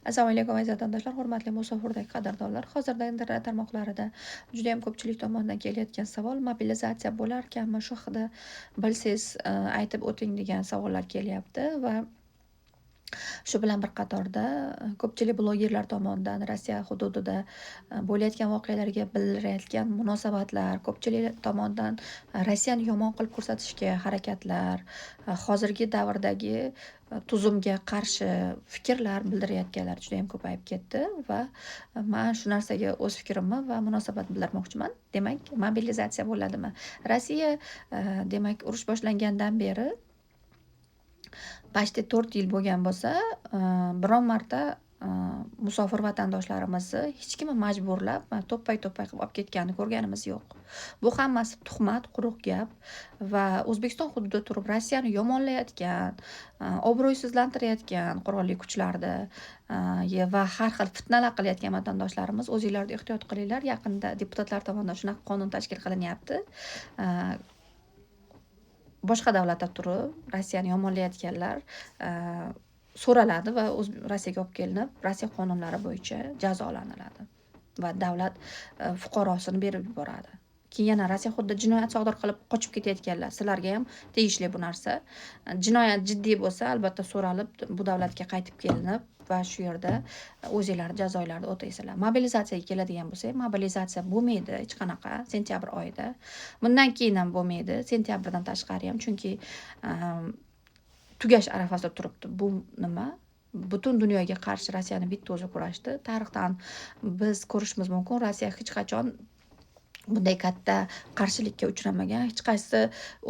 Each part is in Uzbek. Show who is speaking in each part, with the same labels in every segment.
Speaker 1: Assalomu alaykum aziz vatandoshlar, hurmatli musofirdagi qadrdonlar. Hozirda internet tarmoqlarida juda ham ko'pchilik tomonidan kelayotgan savol mobilizatsiya bo'larkanmi? Shu haqida bilsangiz aytib o'ting degan savollar kelyapti va shu bilan bir qatorda ko'pchilik blogerlar tomonidan Rossiya hududida bo'layotgan voqealarga bildirayotgan munosabatlar, ko'pchilik tomonidan Rossiyani yomon qilib ko'rsatishga harakatlar, hozirgi davrdagi tuzumga qarshi fikrlar bildirayotganlar juda ham ko'payib ketdi va man shu narsaga o'z fikrimni va munosabat bildirmoqchiman. Demak, mobilizatsiya bo'ladimi? Rossiya demak urush boshlangandan beri почти 4 yil bo'lgan bo'lsa, biron marta musofir vatandoshlarimizni hech kim majburlab to'ppay-to'ppay qilib olib ketganini ko'rganimiz yo'q. Bu hammasi tuhmat, quruq gap va O'zbekiston hududida turib Rossiyani yomonlayotgan, obro'sizlantirayotgan qurolli kuchlarni va har xil fitnalar qilayotgan vatandoshlarimiz o'zinglarni ehtiyot qilinglar. Yaqinda deputatlar tomonidan shunaqa qonun tashkil qilinyapti. Boshqa davlatda turib Rossiyani yomonlayotganlar so'raladi va Rossiyaga olib kelinib, Rossiya qonunlari bo'yicha jazolaniladi va davlat fuqarosini berib yuboradi. Keyin yana Rossiya hududida jinoyat sodir qilib qochib ketayotganlar, sizlarga ham tegishli bu narsa. Jinoyat jiddiy bo'lsa, albatta so'ralib, bu davlatga qaytib kelinib va shu yerda o'zinglar jazolarni o'taysizlar. Mobilizatsiyaga keladigan bo'lsak, mobilizatsiya bo'lmaydi hech qanaqa sentyabr oyida. Bundan keyin ham bo'lmaydi, sentyabrdan tashqari ham, chunki tugash arafasida turibdi. Bu nima? Butun dunyoga qarshi Rossiyani bitta o'zi kurashdi. Tarixdan biz ko'rishimiz mumkin, Rossiya hech qachon bunday katta qarshilikka uchramagan. Hech qaysi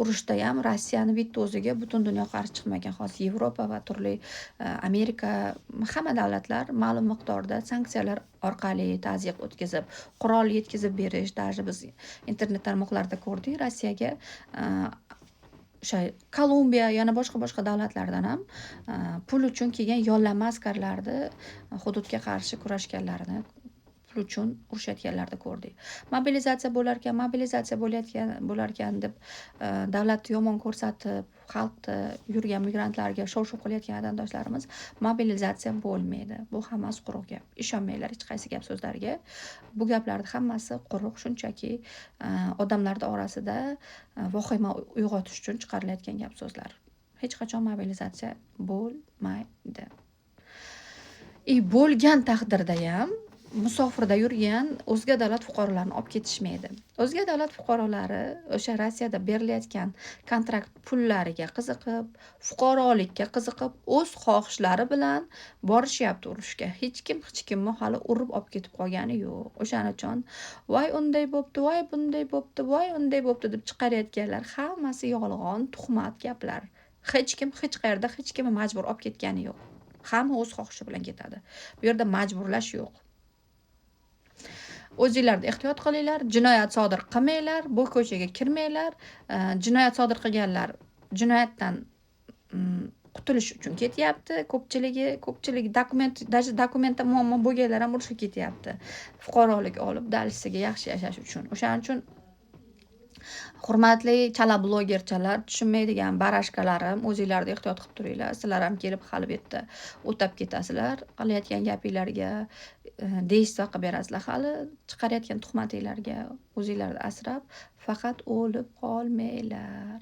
Speaker 1: urushda ham Rossiyani bitta o'ziga butun dunyo qarshi chiqmagan. Hozir Yevropa va turli Amerika, hamma davlatlar ma'lum miqdorda sanksiyalar orqali ta'ziq o'tkazib, qurol yetkazib berish, даже biz internet tarmoqlarida ko'rdik, Rossiyaga o'sha Kolumbiya, yana boshqa davlatlardan ham pul uchun kelgan yollanma askarlarni hududga qarshi kurashganlarini pul uchun urushayotganlarni ko'rdik. Mobilizatsiya bo'larkan deb davlatni yomon ko'rsatib, xalqni yurgan migrantlarga shov-shuv qilayotgan vatandoshlarimiz mobilizatsiya bo'lmaydi. Bu hammasi quruq gap. Ishonmanglar hech qaysi gap so'zlarga. Bu gaplarning hammasi quruq, shunchaki odamlar orasida vahima uyg'otish uchun chiqarilayotgan gap so'zlar. Hech qachon mobilizatsiya bo'lmaydi. Bo'lgan taqdirda ham musofirda yurgan o'zga davlat fuqarolarini olib ketishmaydi. O'zga davlat fuqarolari o'sha Rossiyada berilayotgan kontrakt pullariga qiziqib, fuqarolikka qiziqib, o'z xohishlari bilan borishyapti urushga. Hech kimni hali urib olib ketib qolgani yo'q. O'shaning uchun voy unday bo'pti, voy bunday bo'pti, voy unday bo'pti deb chiqarayotganlar hammasi yolg'on, tuhmat gaplar. Hech kim hech qayerda hech kimni majbur olib ketgani yo'q. Hamma o'z xohishi bilan ketadi. Bu yerda majburlash yo'q. O'zinglarni ehtiyot qilinglar, jinoyat sodir qilmanglar, bu ko'chaga kirmanglar. Jinoyat sodir qilganlar jinoyatdan qutulish uchun ketyapti. Ko'pchilik dokumentda muammo bo'lganlar ham urushga ketyapti. Fuqarolik olib, dalisiga yaxshi yashash uchun. O'shaning uchun hurmatli chala blogerchalar, tushunmaydigan barashkalarim, o'zinglarni ehtiyot qilib turinglar. Sizlar ham kelib hali bu yerda o'tab ketasizlar. Qilayotgan gapinglarga deyishsa qilib berasizlar. Hali chiqarayotgan tuhmatinglarga o'zinglarni asrab, faqat o'lib qolmanglar.